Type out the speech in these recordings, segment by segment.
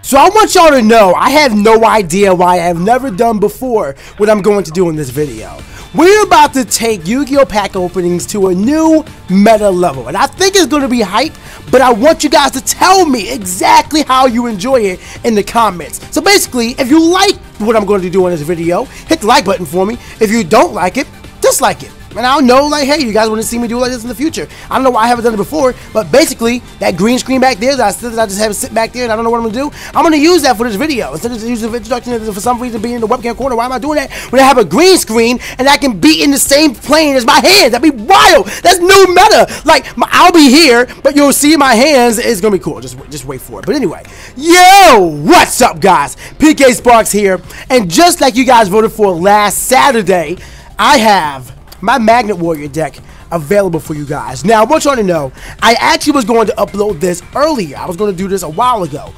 So I want y'all to know, I have no idea why I have never done before what I'm going to do in this video. We're about to take Yu-Gi-Oh! Pack openings to a new meta level, and I think it's going to be hype, but I want you guys to tell me exactly how you enjoy it in the comments. So basically, if you like what I'm going to do in this video, hit the like button for me. If you don't like it, dislike it. And I'll know, like, hey, you guys want to see me do like this in the future. I don't know why I haven't done it before, but basically, that green screen back there that I just have it sit back there and I don't know what I'm going to do, I'm going to use that for this video. Instead of using the introduction for some reason being in the webcam corner, why am I doing that when I have a green screen and I can be in the same plane as my hands? That'd be wild. That's new meta. Like, I'll be here, but you'll see my hands. It's going to be cool. Just wait for it. But anyway, yo, what's up, guys? PKSparkxx here. And just like you guys voted for last Saturday, I have my Magnet Warrior deck available for you guys. Now, I want y'all to know, I actually was going to upload this earlier. I was going to do this a while ago.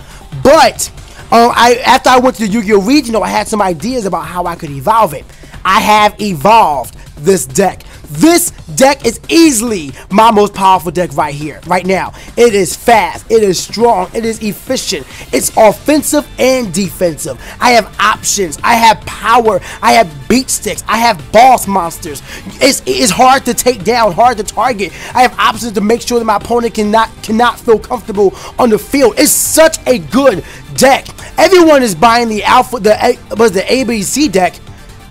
But, after I went to the Yu-Gi-Oh! Regional, I had some ideas about how I could evolve it. I have evolved this deck. This deck is easily my most powerful deck right here, right now. It is fast, it is strong, it is efficient, it's offensive and defensive. I have options, I have power, I have beat sticks, I have boss monsters. It's hard to take down, hard to target. I have options to make sure that my opponent cannot feel comfortable on the field. It's such a good deck. Everyone is buying the alpha, the ABC deck.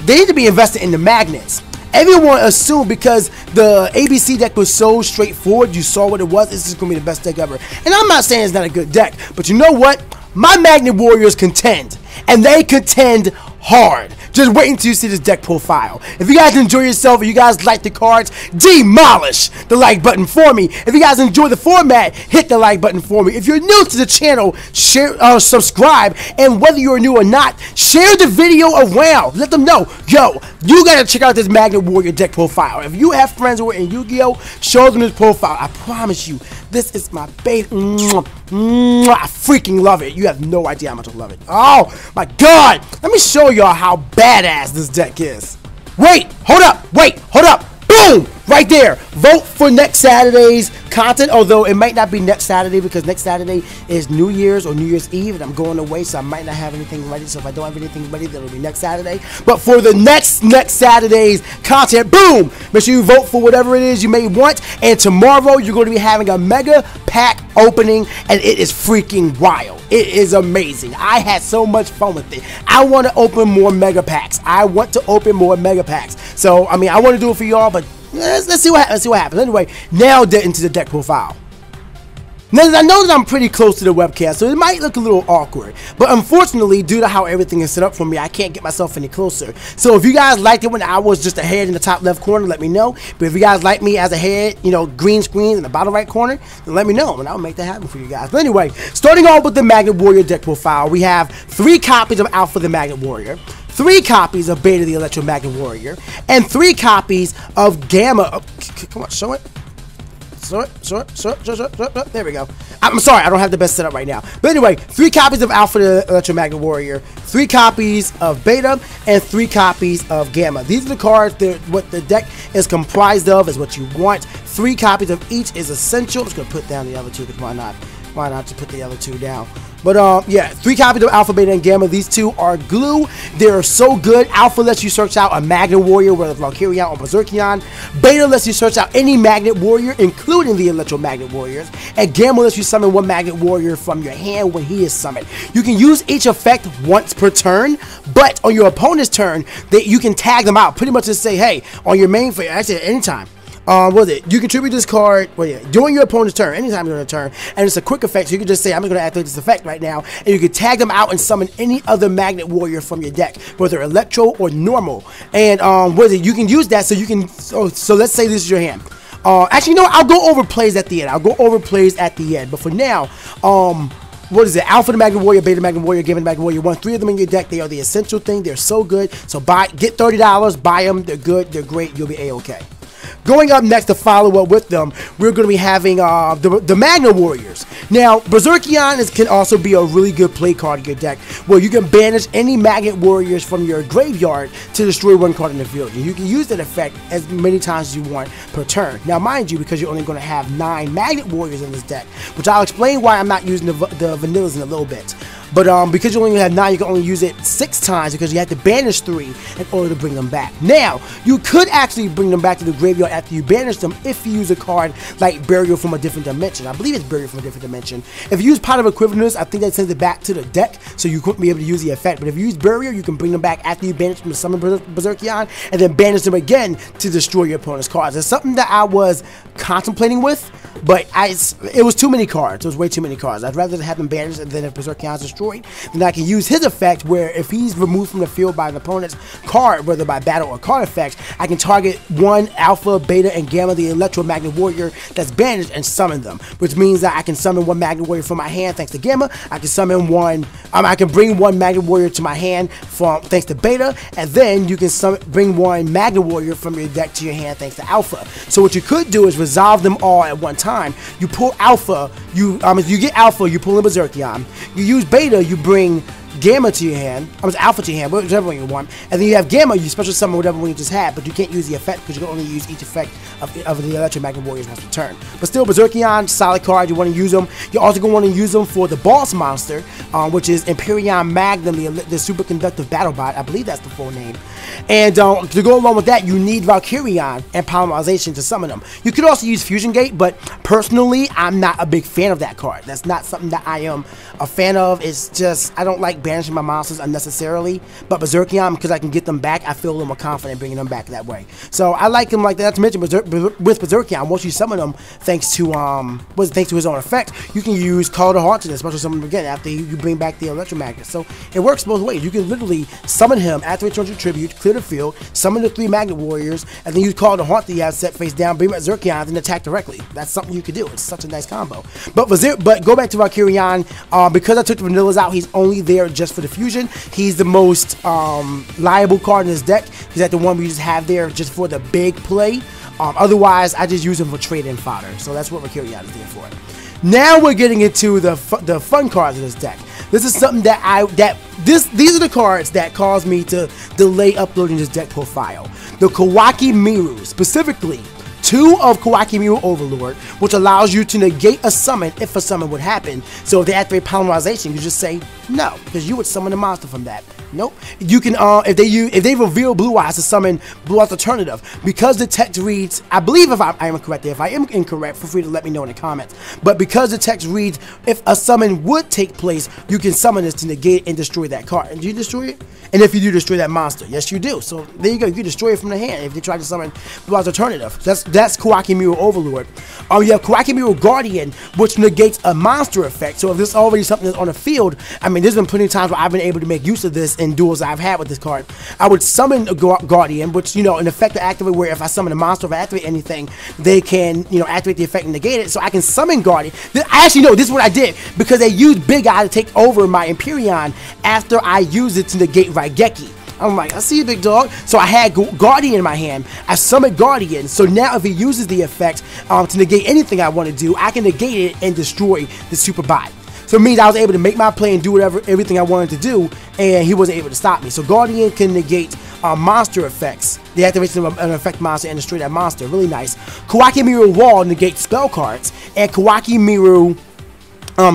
They need to be invested in the magnets. Everyone assumed because the ABC deck was so straightforward, you saw what it was, this is going to be the best deck ever. And I'm not saying it's not a good deck, but you know what? My Magnet Warriors contend, and they contend hard. Just wait until you see this deck profile. If you guys enjoy yourself, if you guys like the cards, demolish the like button for me. If you guys enjoy the format, hit the like button for me. If you're new to the channel, share, subscribe, and whether you're new or not, share the video around. Let them know, yo, you gotta check out this Magnet Warrior deck profile. If you have friends who are in Yu-Gi-Oh!, show them this profile. I promise you, this is my baby. I freaking love it. You have no idea how much I love it. Oh my god, let me show y'all how badass this deck is. Wait, hold up, boom, right there. Vote for next Saturday's content, although it might not be next Saturday because next Saturday is New Year's or New Year's Eve and I'm going away, so I might not have anything ready. So if I don't have anything ready, then it'll be next Saturday. But for the next Saturday's content, boom, make sure you vote for whatever it is you may want. And tomorrow you're going to be having a mega pack opening, and it is freaking wild. It is amazing. I had so much fun with it. I want to open more mega packs. So I mean, I want to do it for y'all, but let's see what happens. Anyway, now get into the deck profile. Now, I know that I'm pretty close to the webcam, so it might look a little awkward. But unfortunately, due to how everything is set up for me, I can't get myself any closer. So if you guys liked it when I was just a head in the top left corner, let me know. But if you guys like me as a head, you know, green screen in the bottom right corner, then let me know, and I'll make that happen for you guys. But anyway, starting off with the Magnet Warrior deck profile, we have 3 copies of Alpha the Magnet Warrior, 3 copies of Beta the Electromagnet Warrior, and 3 copies of Gamma. Oh, come on, show it. There we go. I'm sorry, I don't have the best setup right now. But anyway, 3 copies of Alpha the Electromagnet Warrior, 3 copies of Beta, and 3 copies of Gamma. These are the cards that what the deck is comprised of, is what you want. 3 copies of each is essential. I'm just going to put down the other 2 because why not? Why not just put the other 2 down? But yeah, 3 copies of Alpha, Beta, and Gamma. These 2 are glue. They're so good. Alpha lets you search out a Magnet Warrior, whether Valkyrion or Berserkion. Beta lets you search out any Magnet Warrior, including the Electromagnet Warriors. And Gamma lets you summon 1 Magnet Warrior from your hand when he is summoned. You can use each effect once per turn, but on your opponent's turn, you can tag them out. Pretty much just say, hey, on your main phase, actually at any time. What is it? You contribute this card during your opponent's turn, anytime during a turn, and it's a quick effect, so you can just say, I'm going to activate this effect right now, and you can tag them out and summon any other Magnet Warrior from your deck, whether Electro or normal. And what is it? You can use that, so you can, so let's say this is your hand. Actually, you know what? I'll go over plays at the end. But for now, what is it? Alpha the Magnet Warrior, Beta Magnet Warrior, Gamma the Magnet Warrior. 1, 3 of them in your deck. They are the essential thing. They're so good. So get $30, buy them. They're good. They're great. You'll be A-okay. Going up next to follow up with them, we're going to be having the Magnum Warriors. Now, Berserkion can also be a really good play card in your deck, where you can banish any Magnet Warriors from your graveyard to destroy one card in the field. And you can use that effect as many times as you want per turn. Now, mind you, because you're only going to have 9 Magnet Warriors in this deck, which I'll explain why I'm not using the vanillas in a little bit. But because you only have 9, you can only use it 6 times because you have to banish 3 in order to bring them back. Now, you could actually bring them back to the graveyard after you banish them if you use a card like Burial from a Different Dimension. I believe it's Burial from a Different Dimension. If you use Pot of Equivalence, I think that sends it back to the deck, so you couldn't be able to use the effect. But if you use Burial, you can bring them back after you banish them to summon Berserkion, and then banish them again to destroy your opponent's cards. It's something that I was contemplating with, but it was too many cards. It was way too many cards. I'd rather have them banished and then if Berserkion's destroyed, then I can use his effect where if he's removed from the field by an opponent's card, whether by battle or card effects, I can target 1 Alpha, Beta, and Gamma, the Electromagnet Warrior that's banished, and summon them, which means that I can summon 1 Magnet Warrior from my hand thanks to Gamma. I can summon I can bring 1 Magnet Warrior to my hand thanks to Beta, and then you can bring 1 Magnet Warrior from your deck to your hand thanks to Alpha. So what you could do is resolve them all at one time. You pull Alpha, you get Alpha, you pull in Berserkion. You use Beta, you bring Gamma to your hand, Alpha to your hand, whichever one you want, and then you have Gamma, you special summon whatever one you just had, but you can't use the effect because you can only use each effect of the Electromagnet Warriors once per turn. But still, Berserkion, solid card, you want to use them. You're also going to want to use them for the boss monster, which is Imperion Magnum, the Superconductive Battle Bot. I believe that's the full name. And to go along with that, you need Valkyrion and Polymerization to summon them. You could also use Fusion Gate, but personally, I'm not a big fan of that card. That's not something that I am a fan of. It's just, I don't like banishing my monsters unnecessarily. But Berserkion, because I can get them back, I feel a little more confident bringing them back that way. So I like him like that. Not to mention, with Berserkion, once you summon him, thanks to his own effect, you can use Call to DatHottneSS, special summon him again after you bring back the Electromagnet. So it works both ways. You can literally summon him, activate 200 tribute, clear the field, summon the 3 Magnet Warriors, and then use Call to DatHottneSS that you have set face down, bring back Berserkion, and attack directly. That's something you could do. It's such a nice combo. But go back to Valkyrion, because I took the vanillas out, he's only there just for the fusion. He's the most liable card in his deck. He's like the one we just have there just for the big play. Otherwise, I just use him for trade-in fodder. So that's what Valkyrion is there for. Now we're getting into the fun cards in this deck. This is something that these are the cards that cause me to delay uploading this deck profile. The Koa'ki MEIRU, specifically 2 of Koa'ki MEIRU Overlord, which allows you to negate a summon if a summon would happen. So if they activate Polymerization, you just say no, because you would summon a monster from that. Nope. You can if they reveal Blue Eyes to summon Blue Eyes Alternative, because the text reads, I believe if I am correct, if I am incorrect, feel free to let me know in the comments. But because the text reads, if a summon would take place, you can summon this to negate and destroy that card. And do you destroy it? And if you do destroy that monster, yes you do. So there you go. You can destroy it from the hand if they try to summon Blue Eyes Alternative. That's Koa'ki MEIRU Overlord. You have Koa'ki MEIRU Guardian, which negates a monster effect. So if there's already something that's on the field, I mean, there's been plenty of times where I've been able to make use of this in duels I've had with this card. I would summon a Guardian, which, an effect to activate where if I summon a monster, if I activate anything, they can, activate the effect and negate it. So I can summon Guardian. I actually know this is what I did, because they used Big Eye to take over my Imperion after I used it to negate Raigeki. I'm like, I see you, big dog. So I had Guardian in my hand. I summoned Guardian. So now if he uses the effect to negate anything I want to do, I can negate it and destroy the super bot. So it means I was able to make my play and do everything I wanted to do, and he wasn't able to stop me. So Guardian can negate monster effects, the activation of an effect monster, and destroy that monster. Really nice. Koa'ki MEIRU Wall negates spell cards, and Koa'ki MEIRU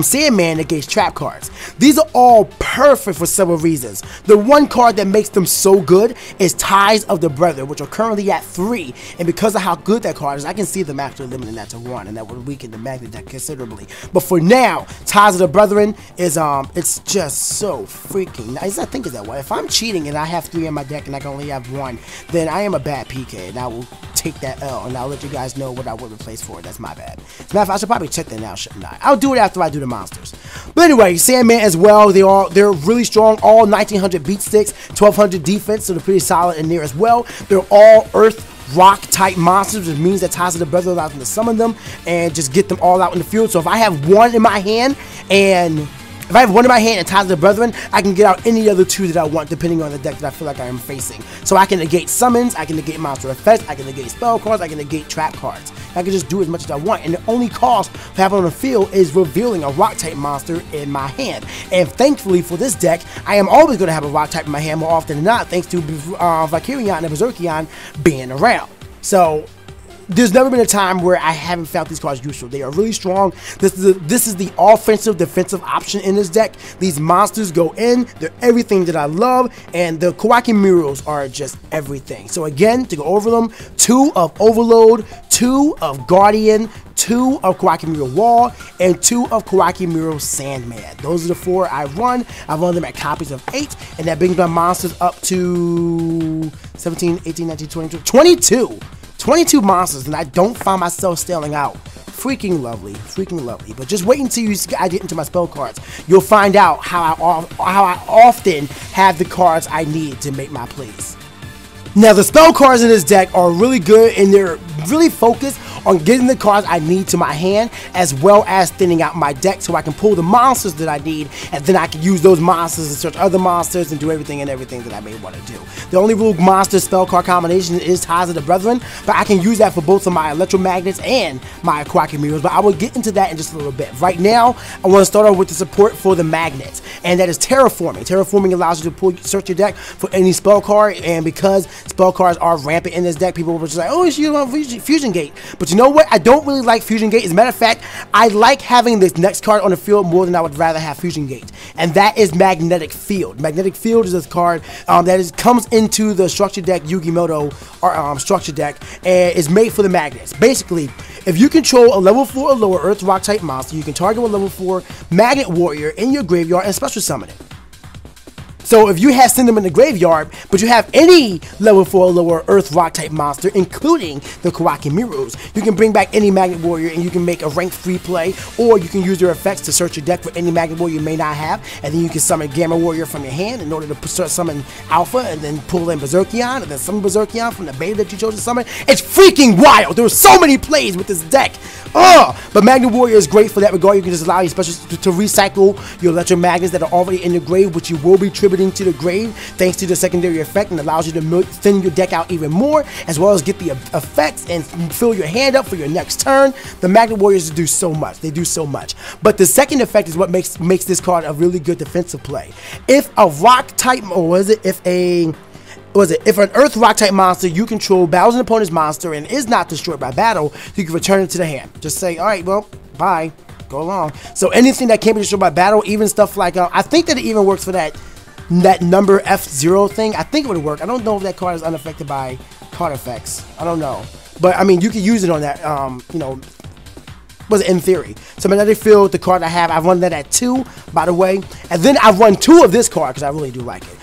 Sandman negates trap cards. These are all perfect for several reasons. The one card that makes them so good is Ties of the Brethren, which are currently at 3, and because of how good that card is, I can see them actually limiting that to 1, and that would weaken the Magnet deck considerably. But for now, Ties of the Brethren is it's just so freaking nice. I think it's that way. If I'm cheating and I have 3 in my deck and I can only have 1, then I am a bad PK, and I will take that L, and I'll let you guys know what I would replace for it. That's my bad. As a matter of fact, I should probably check that now, shouldn't I? I'll do it after I do the monsters. But anyway, Sandman as well, they're really strong. All 1900 beat sticks, 1200 defense, so they're pretty solid in there as well. They're all earth rock type monsters, which means that Ties of the Brethren allows them to summon them and just get them all out in the field. So if I have 1 in my hand and If I have one in my hand and Ties of the Brethren, I can get out any other two that I want depending on the deck that I feel like I am facing. So I can negate summons, I can negate monster effects, I can negate spell cards, I can negate trap cards. I can just do as much as I want, and the only cost for having on the field is revealing a rock type monster in my hand. And thankfully for this deck, I am always going to have a rock type in my hand more often than not, thanks to Valkyrion and Berserkion being around. So there's never been a time where I haven't found these cards useful. They are really strong. This is the offensive defensive option in this deck. These monsters go in. They're everything that I love, and the Koa'ki MEIRUs are just everything. So again, to go over them, 2 of Overload, 2 of Guardian, 2 of Koa'ki MEIRU Wall, and 2 of Koa'ki MEIRU Sandman. Those are the 4 I run. I run them at copies of 8, and that brings my monsters up to 17, 18, 19, 20, 22 monsters, and I don't find myself stalling out. Freaking lovely, freaking lovely. But just wait until I get into my spell cards. You'll find out how I often have the cards I need to make my plays. Now, the spell cards in this deck are really good, and they're really focused on getting the cards I need to my hand, as well as thinning out my deck so I can pull the monsters that I need, and then I can use those monsters to search other monsters and do everything that I may want to do. The only real monster spell card combination is Ties of the Brethren, but I can use that for both of my electromagnets and my Koa'ki MEIRUs, but I will get into that in just a little bit. Right now, I want to start off with the support for the magnets, and that is terraforming. Terraforming allows you to search your deck for any spell card, and because spell cards are rampant in this deck, people were just like, oh, you want Fusion Gate. But you know what? I don't really like Fusion Gate. As a matter of fact, I like having this next card on the field more than I would rather have Fusion Gate. And that is Magnetic Field. Magnetic Field is this card that comes into the structure deck, Yugioh or structure deck, and is made for the magnets. Basically, if you control a level 4 or lower Earth Rock type monster, you can target a level 4 Magnet Warrior in your graveyard and special summon it. So if you send them in the graveyard, but you have any level 4 or lower Earth Rock type monster, including the Koa'ki MEIRUs, you can bring back any Magnet Warrior and you can make a rank free play, or you can use their effects to search your deck for any Magnet Warrior you may not have, and then you can summon Gamma Warrior from your hand in order to summon Alpha, and then pull in Berserkion, and then summon Berserkion from the beta that you chose to summon. It's freaking wild! There are so many plays with this deck! But Magnet Warrior is great for that regard. You can just allow your specials to recycle your electromagnets that are already in the grave, which you will be tributing to the grave thanks to the secondary effect, and allows you to thin your deck out even more, as well as get the effects and fill your hand up for your next turn. The Magnet Warriors do so much. They do so much. But the second effect is what makes this card a really good defensive play. If a rock type, or if an Earth Rock type monster you control battles an opponent's monster and is not destroyed by battle, you can return it to the hand. Just say, alright, well, bye, go along. So anything that can't be destroyed by battle, even stuff like, I think that it even works for that number F0 thing. I think it would work. I don't know if that card is unaffected by card effects. I don't know. But, I mean, you can use it on that, you know, was in theory. So Magnetic Field, the card I run that at 2, by the way. And then I run 2 of this card because I really do like it.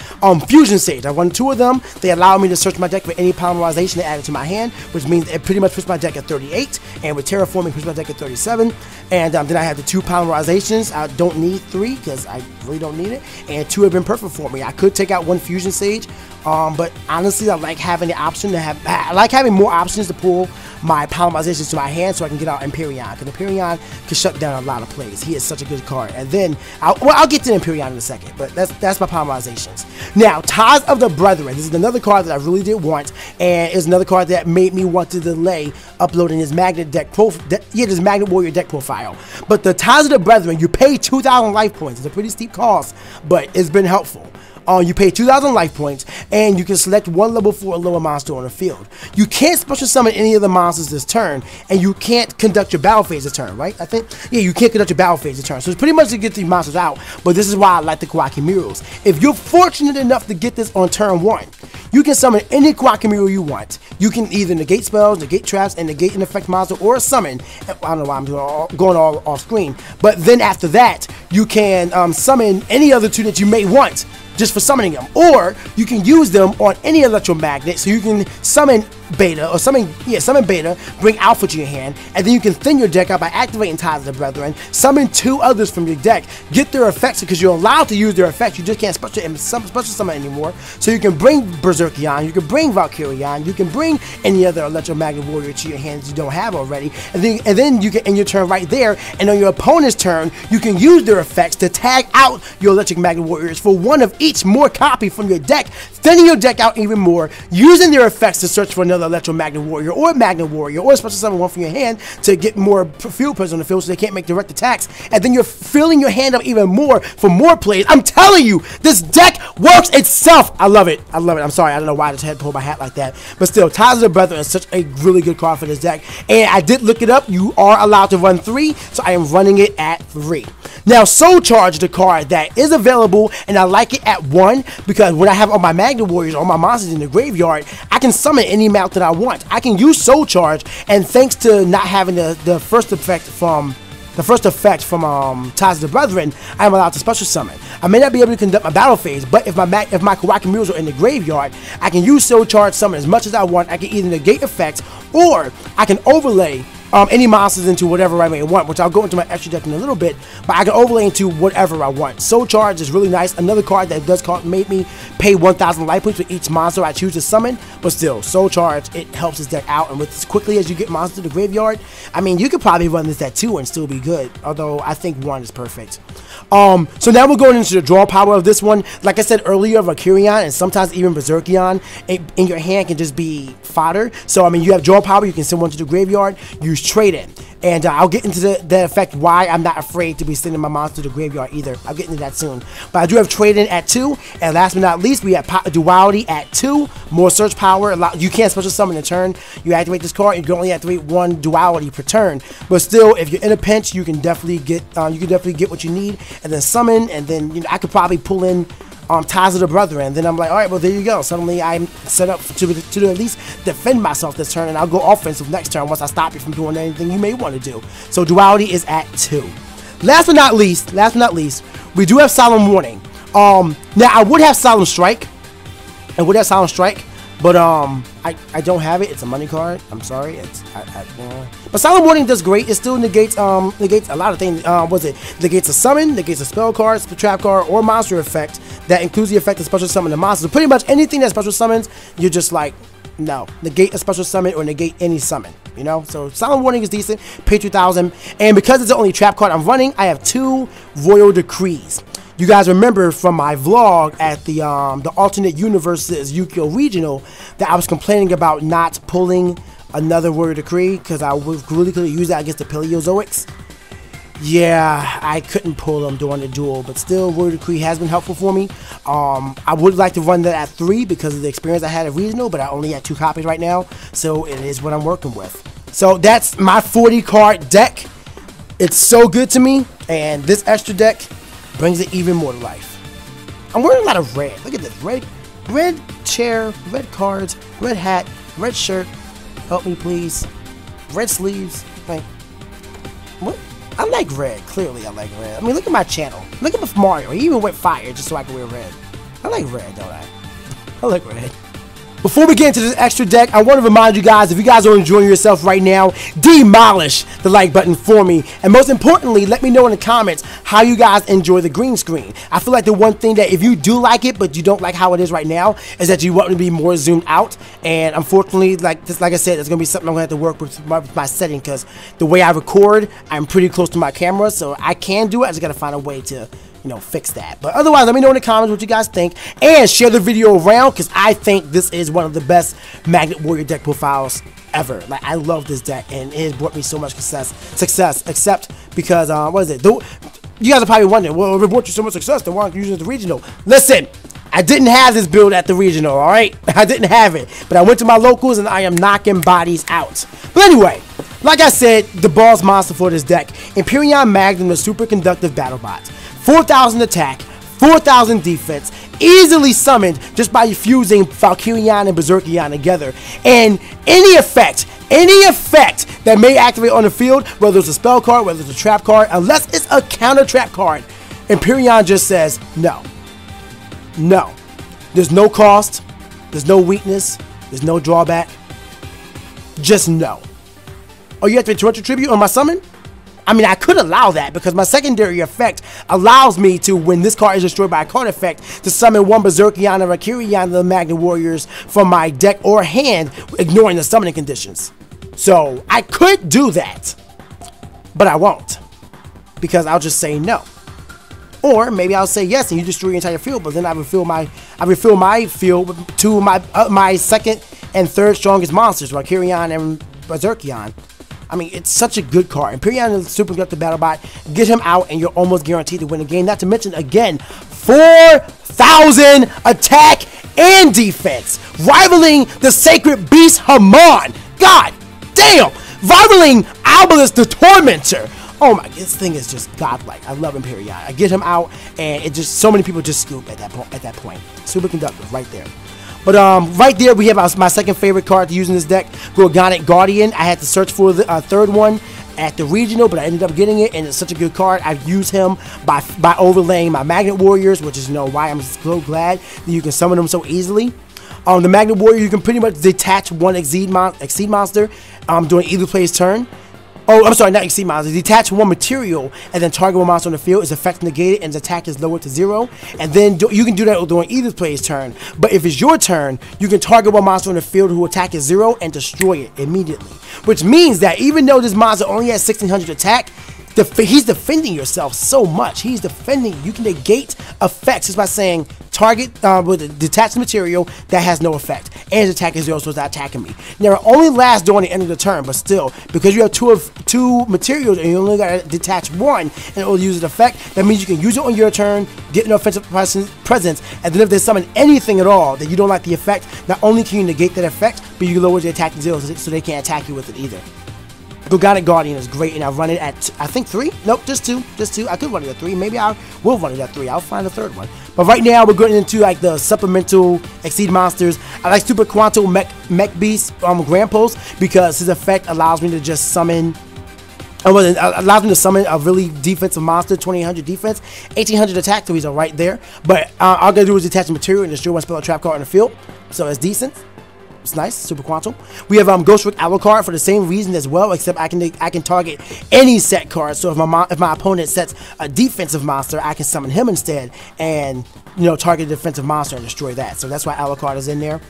Fusion Sage, I run 2 of them. They allow me to search my deck for any polymerization to add it to my hand, which means it pretty much puts my deck at 38, and with Terraforming puts my deck at 37. And then I have the 2 polymerizations. I don't need 3 because I really don't need it, and 2 have been perfect for me. I could take out 1 Fusion Sage, but honestly, I like having the option to have. I like having more options to pull my polymerizations to my hand so I can get out Imperion, because Imperion can shut down a lot of plays. He is such a good card. And then, I'll get to Imperion in a second, but that's my polymerizations. Now, Ties of the Brethren. This is another card that I really did want, and it's another card that made me want to delay uploading his Magnet deck this Magnet Warrior deck profile. But the Ties of the Brethren, you pay 2,000 life points. It's a pretty steep cost, but it's been helpful. You pay 2,000 life points, and you can select 1 level 4 or lower monster on the field. You can't special summon any of the monsters this turn, and you can't conduct your battle phase this turn, right? I think, yeah, you can't conduct your battle phase this turn. So it's pretty much to get these monsters out, but this is why I like the Koa'ki MEIRUs. If you're fortunate enough to get this on turn 1, you can summon any Koa'ki MEIRU you want. You can either negate spells, negate traps, and negate an effect monster, or a summon. I don't know why I'm going all off screen, but then after that, you can summon any other 2 that you may want, just for summoning them, or you can use them on any electromagnet, so you can summon beta, or summon beta, bring alpha to your hand, and then you can thin your deck out by activating Ties of the Brethren, summon 2 others from your deck, get their effects, because you're allowed to use their effects, you just can't special summon anymore. So you can bring Berserkion, you can bring Valkyrion, you can bring any other electromagnet warrior to your hands you don't have already, and then you can end your turn right there, and on your opponent's turn, you can use their effects to tag out your electromagnet warriors for 1 of each more copy from your deck, thinning your deck out even more, using their effects to search for another electromagnet warrior or magnet warrior, or special summon 1 from your hand to get more field presence on the field so they can't make direct attacks, and then you're filling your hand up even more for more plays. I'm telling you, this deck works itself. I love it. I love it. I'm sorry, I don't know why I just had to pull my hat like that, but still, Ties of the Brethren is such a really good card for this deck, and I did look it up. You are allowed to run 3, so I am running it at 3. Now, Soul Charge, the card that is available, and I like it at 1 because when I have all my magnet warriors, all my monsters in the graveyard, I can summon any amount that I want. I can use Soul Charge, and thanks to not having the first effect from Ties of the Brethren, I am allowed to special summon. I may not be able to conduct my battle phase, but if my Koa'ki murals are in the graveyard, I can use Soul Charge, summon as much as I want. I can either negate effects, or I can overlay any monsters into whatever I may want, which I'll go into my extra deck in a little bit, but I can overlay into whatever I want. Soul Charge is really nice. Another card that does make me pay 1,000 life points for each monster I choose to summon, but still, Soul Charge, it helps this deck out, and with as quickly as you get monsters to the graveyard, I mean, you could probably run this at 2 and still be good, although I think 1 is perfect. So now we're going into the draw power of this one. Like I said earlier, Valkyrion and sometimes even Berserkion in your hand can just be fodder. So, I mean, you have draw power, you can send 1 to the graveyard, use trade in. And I'll get into the effect why I'm not afraid to be sending my monster to the graveyard either. I'll get into that soon. But I do have trade in at 2. And last but not least, we have duality at 2. More search power. You can't special summon in a turn. You activate this card, you can only activate 1 duality per turn. But still, if you're in a pinch, you can definitely get what you need, and then summon, and then I could probably pull in Ties of the Brethren, and then I'm like, alright, well, there you go. Suddenly I'm set up to at least defend myself this turn, and I'll go offensive next turn once I stop you from doing anything you may want to do. So duality is at 2. Last but not least, we do have Solemn Warning. Now I would have Solemn Strike, but I don't have it. It's a money card. I'm sorry. But Solemn Warning does great. It still negates a lot of things. Negates a summon, negates a spell card, trap card, or monster effect that includes the effect of special summon the monster. So pretty much anything that special summons, you're just like, no, negate a special summon or negate any summon. So Solemn Warning is decent. Pay 2,000, and because it's the only trap card I'm running, I have 2 Royal Decrees. You guys remember from my vlog at the alternate universes Yugioh regional that I was complaining about not pulling another Royal Decree because I really could use that against the Paleozoics. Yeah, I couldn't pull them during the duel, but still, Royal Decree has been helpful for me. I would like to run that at 3 because of the experience I had at regional, but I only had 2 copies right now, so it is what I'm working with. So that's my 40 card deck. It's so good to me, and this extra deck brings it even more to life. I'm wearing a lot of red. Look at this. Red chair, red cards, red hat, red shirt. Help me, please. Red sleeves. Like, what? I like red. Clearly, I like red. I mean, look at my channel. Look at Mario. He even went fire just so I can wear red. I like red, don't I? I like red. Before we get into this extra deck, I want to remind you guys, if you guys are enjoying yourself right now, demolish the like button for me. And most importantly, let me know in the comments how you guys enjoy the green screen. I feel like the one thing that if you do like it, but you don't like how it is right now, is that you want to be more zoomed out. And unfortunately, like I said, it's going to be something I'm going to have to work with my setting, because the way I record, I'm pretty close to my camera, so I can do it. I just got to find a way to fix that. But otherwise, let me know in the comments what you guys think, and share the video around, because I think this is one of the best Magnet Warrior deck profiles ever. Like, I love this deck, and it has brought me so much success, except because, what is it? You guys are probably wondering, well, if it brought you so much success, then why aren't you using it at the regional? Listen, I didn't have this build at the regional, alright? I didn't have it, but I went to my locals, and I am knocking bodies out. But anyway, like I said, the boss monster for this deck, Imperion Magnum, the superconductive battle bot. 4,000 attack, 4,000 defense, easily summoned just by fusing Valkyrion and Berserkion together. And any effect that may activate on the field, whether it's a spell card, whether it's a trap card, unless it's a counter trap card, Imperion just says no. No. There's no cost, there's no weakness, there's no drawback. just no. Oh, you have to torture tribute on my summon? I mean, I could allow that because my secondary effect allows me to, when this card is destroyed by a card effect, to summon one Berserkion or Valkyrion of the Magnum Warriors from my deck or hand, ignoring the summoning conditions. So I could do that, but I won't, because I'll just say no. Or maybe I'll say yes and you destroy your entire field, but then I refill my field with two of my second and third strongest monsters, Valkyrion and Berserkion. I mean, it's such a good card. Imperion is a super conductive battle bot. Get him out and you're almost guaranteed to win the game. Not to mention, again, 4,000 attack and defense, rivaling the Sacred Beast Haman. God damn! Rivaling Albalus the Tormentor. Oh my, this thing is just godlike. I love Imperion. I get him out and it just, so many people just scoop at that point. Super conductive right there. But right there we have my second favorite card to use in this deck, Gorgonic Guardian. I had to search for the third one at the regional, but I ended up getting it, and it's such a good card. I've used him by overlaying my Magnet Warriors, which is, you know, why I'm so glad that you can summon them so easily. The Magnet Warrior, you can pretty much detach one Exceed monster during either player's turn. Oh, I'm sorry, not Exceed monster. Detach one material and then target one monster on the field. Its effect negated and its attack is lowered to 0. And then you can do that during either player's turn. But if it's your turn, you can target one monster on the field whose attack is 0 and destroy it immediately. Which means that even though this monster only has 1,600 attack, he's defending yourself so much. He's defending. You can negate effects just by saying target with a detached material that has no effect, and his attack is 0, so it's not attacking me. Now it only lasts during the end of the turn, but still, because you have two materials and you only got to detach one and it will use an effect, that means you can use it on your turn, get an offensive presence, and then if they summon anything at all that you don't like the effect, not only can you negate that effect, but you can lower the attack to 0 so they can't attack you with it either. Gorgonic Guardian is great, and I run it at, I think 3? Nope, just 2. I could run it at 3. Maybe I will run it at 3. I'll find a third one. But right now, we're going into like the supplemental Exceed monsters. I like Super Quantum Mech Beast Grand Post because his effect allows me to just summon. Allows me to summon a really defensive monster, 2,800 defense, 1,800 attack, so he's right there. But all I gotta do is detach the material and destroy one spell or trap card in the field, so it's decent. It's nice, Super Quantum. We have Ghost Rick Alucard for the same reason as well, except I can target any set card. So if my opponent sets a defensive monster, I can summon him instead, and target a defensive monster and destroy that. So that's why Alucard is in there.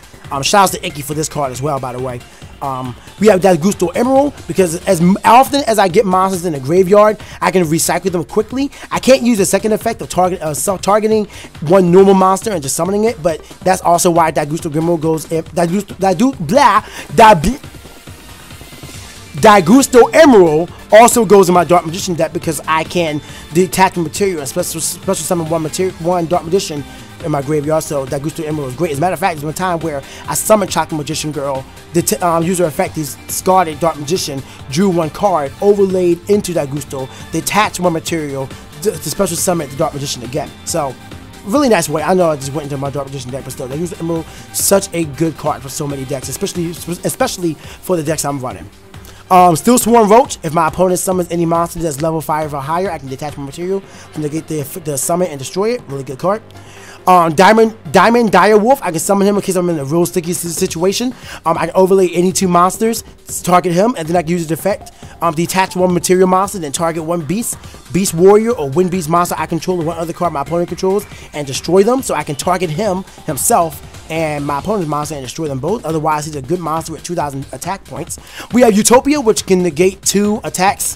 Shout out to Icky for this card as well, by the way. We have DAIGUSTO Emerald because as often as I get monsters in the graveyard, I can recycle them quickly. I can't use the second effect of targeting one normal monster and just summoning it, but that's also why DAIGUSTO Emerald goes. DAIGUSTO Emerald also goes in my Dark Magician deck because I can detach the material and special summon one Dark Magician in my graveyard. So DAIGUSTO Emerald is great. As a matter of fact, there's one time where I summoned Chocolate Magician Girl. The user effect, he's discarded Dark Magician, drew one card, overlaid into DAIGUSTO, detached one material to special summon the Dark Magician again. So really nice way. I know I just went into my Dark Magician deck, but still, DAIGUSTO Emerald, such a good card for so many decks, especially for the decks I'm running. Still Swarm Roach. If my opponent summons any monster that's level 5 or higher, I can detach my material to negate the summon and destroy it. Really good card. Diamond Direwolf. I can summon him in case I'm in a real sticky situation. I can overlay any 2 monsters, target him, and then I can use the effect. Detach one material monster, then target one Beast Warrior, or Wind Beast monster I control, or one other card my opponent controls, and destroy them. So I can target himself and my opponent's monster and destroy them both. Otherwise, he's a good monster with 2,000 attack points. We have Utopia, which can negate 2 attacks,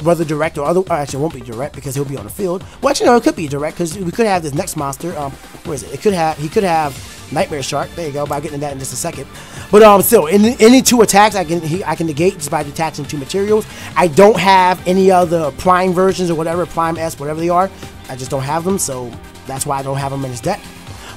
whether direct or other. Actually, it won't be direct because he'll be on the field. Well, actually, no, it could be direct because we could have this next monster. Where is it? He could have Nightmare Shark. There you go. By getting that in just a second. But still, any 2 attacks I can negate just by detaching 2 materials. I don't have any other Prime versions or whatever, Prime S, whatever they are. I just don't have them, so that's why I don't have them in this deck.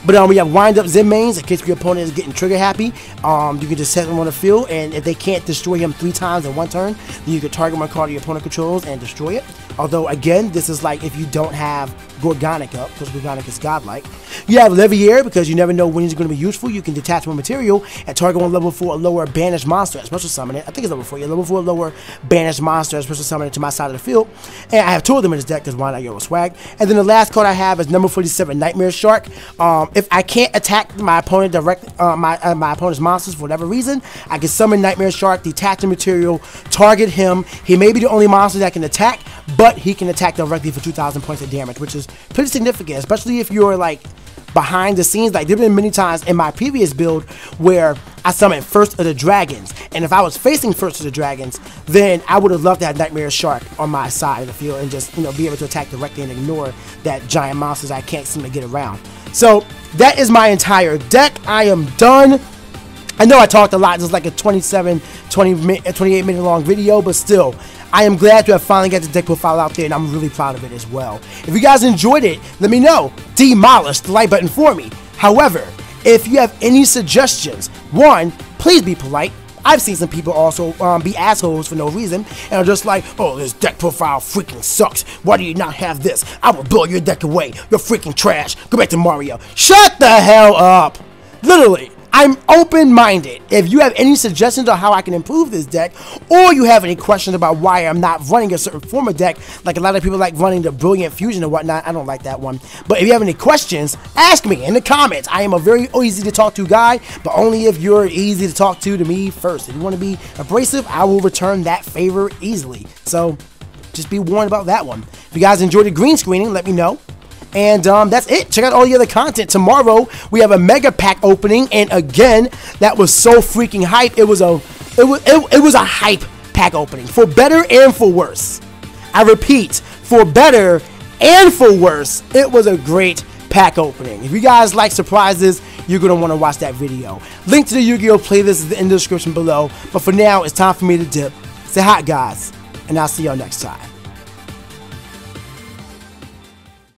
But we have Wind Up ZENMAINES. In case your opponent is getting trigger happy, you can just set them on the field, and if they can't destroy him 3 times in one turn, then you can target one card your opponent controls and destroy it. Although again, this is like if you don't have Gorgonic up, because Gorgonic is godlike. You have Levier, because you never know when he's going to be useful. You can detach one material and target one level 4 or lower banished monster at special summon it. I think it's level 4. Yeah, level 4 or lower banished monster at special summon it to my side of the field. And I have 2 of them in this deck, because why not Euro swag. And then the last card I have is number 47, Nightmare Shark. If I can't attack my opponent my opponent's monsters for whatever reason, I can summon Nightmare Shark, detach the material, target him. He may be the only monster that can attack, but he can attack directly for 2,000 points of damage, which is pretty significant, especially if you're like behind the scenes. Like, there have been many times in my previous build where I summoned First of the Dragons, and if I was facing First of the Dragons, then I would have loved to have Nightmare Shark on my side of the field and just, you know, be able to attack directly and ignore that giant monsters I can't seem to get around. So that is my entire deck. I am done. I know I talked a lot. This is like a 28 minute long video, but still, I am glad to have finally got the deck profile out there, and I'm really proud of it as well. If you guys enjoyed it, let me know. Demolish the like button for me. However, if you have any suggestions, one, please be polite. I've seen some people also be assholes for no reason, and are just like, oh, this deck profile freaking sucks. Why do you not have this? I will blow your deck away. You're freaking trash. Go back to Mario. Shut the hell up. Literally. I'm open-minded. If you have any suggestions on how I can improve this deck, or you have any questions about why I'm not running a certain form of deck, like a lot of people like running the Brilliant Fusion and whatnot, I don't like that one. But if you have any questions, ask me in the comments. I am a very easy to talk to guy, but only if you're easy to talk to me first. If you want to be abrasive, I will return that favor easily. So just be warned about that one. If you guys enjoyed the green screening, let me know. And that's it. Check out all the other content. Tomorrow we have a mega pack opening, and again, that was so freaking hype. It was a hype pack opening, for better and for worse. I repeat, for better and for worse, it was a great pack opening. If you guys like surprises, you're gonna want to watch that video. Link to the Yu-Gi-Oh playlist is in the description below. But for now, it's time for me to dip. Stay hot, guys, and I'll see y'all next time.